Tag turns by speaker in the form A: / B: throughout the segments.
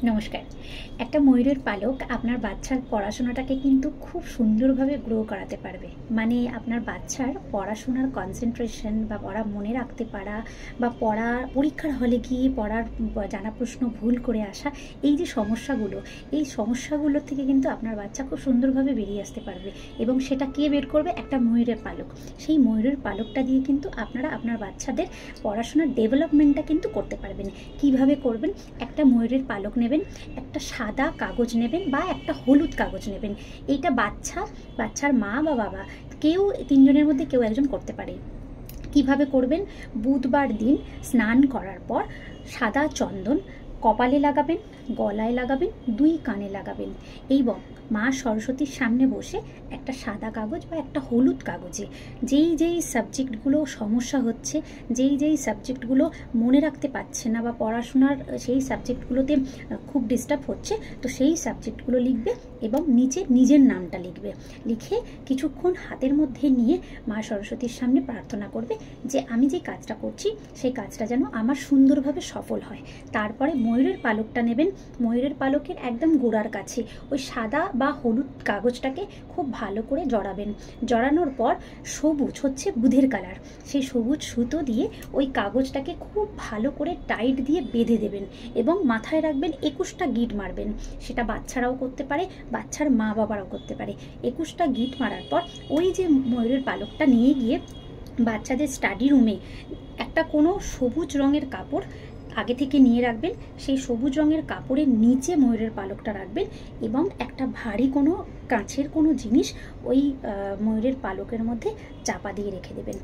A: নমস্কার। একটা ময়ূরের পালক আপনার বাচ্চার পড়াশোনাটাকে কিন্তু খুব সুন্দরভাবে গ্রো করাতে পারবে। মানে আপনার বাচ্চার পড়াশোনার কনসেন্ট্রেশন বা পড়া মনে রাখতে পারা বা পরীক্ষার হলে গিয়ে পড়ার জানা প্রশ্ন ভুল করে আসা, এই যে সমস্যাগুলো, এই সমস্যাগুলো থেকে কিন্তু আপনার বাচ্চা খুব সুন্দরভাবে বেরিয়ে আসতে পারবে। এবং সেটা কে বের করবে? একটা ময়ূরের পালক। সেই ময়ূরের পালকটা দিয়ে কিন্তু আপনারা আপনার বাচ্চাদের পড়াশোনার ডেভেলপমেন্টটা কিন্তু করতে পারবেন। কিভাবে করবেন? একটা ময়ূরের পালক নেবেন, একটা সাদা কাগজ নেবেন বা একটা হলুদ কাগজ নেবেন। এইটা বাচ্চার মা বা বাবা কেউ তিনজনের মধ্যে কেউ একজন করতে পারে। কিভাবে করবেন? বুধবার দিন স্নান করার পর সাদা চন্দন কপালে লাগাবেন, গলায় লাগাবেন, দুই কানে লাগাবেন এবং মা সরস্বতীর সামনে বসে একটা সাদা কাগজ বা একটা হলুদ কাগজে যেই সাবজেক্টগুলো সমস্যা হচ্ছে, যেই সাবজেক্টগুলো মনে রাখতে পারছে না বা পড়াশোনার সেই সাবজেক্টগুলোতে খুব ডিস্টার্ব হচ্ছে, তো সেই সাবজেক্টগুলো লিখবে এবং নিচে নিজের নামটা লিখবে। লিখে কিছুক্ষণ হাতের মধ্যে নিয়ে মা সরস্বতীর সামনে প্রার্থনা করবে যে আমি যে কাজটা করছি সেই কাজটা যেন আমার সুন্দরভাবে সফল হয়। তারপরে ময়ূরের পালকটা নেবেন, ময়ূরের পালকের একদম গোড়ার কাছে ওই সাদা বা হলুদ কাগজটাকে খুব ভালো করে জড়াবেন। জড়ানোর পর সবুজ হচ্ছে বুধের কালার, সেই সবুজ সুতো দিয়ে ওই কাগজটাকে খুব ভালো করে টাইট দিয়ে বেঁধে দেবেন এবং মাথায় রাখবেন 21টা গিট মারবেন। সেটা বাচ্চারাও করতে পারে, বাচ্চার মা বাবারাও করতে পারে। 21টা গিট মারার পর ওই যে ময়ূরের পালকটা নিয়ে গিয়ে বাচ্চাদের স্টাডি রুমে একটা কোনো সবুজ রঙের কাপড় আগে থেকে নিয়ে রাখবেন। সেই সবুজ রঙের কাপড়ের নিচে ময়ূরের পালকটা রাখবেন এবং একটা ভারী কোনো কাঁচের কোনো জিনিস ওই ময়ূরের পালকের মধ্যে চাপা দিয়ে রেখে দেবেন।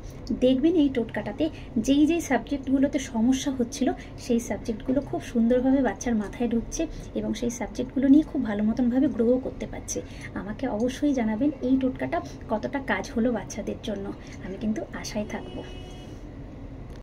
A: দেখবেন এই টোটকাটাতে যেই সাবজেক্টগুলোতে সমস্যা হচ্ছিল সেই সাবজেক্টগুলো খুব সুন্দরভাবে বাচ্চার মাথায় ঢুকছে এবং সেই সাবজেক্টগুলো নিয়ে খুব ভালো মতনভাবে গ্রো করতে পারছে। আমাকে অবশ্যই জানাবেন এই টোটকাটা কতটা কাজ হলো বাচ্চাদের জন্য। আমি কিন্তু আশায় থাকবো।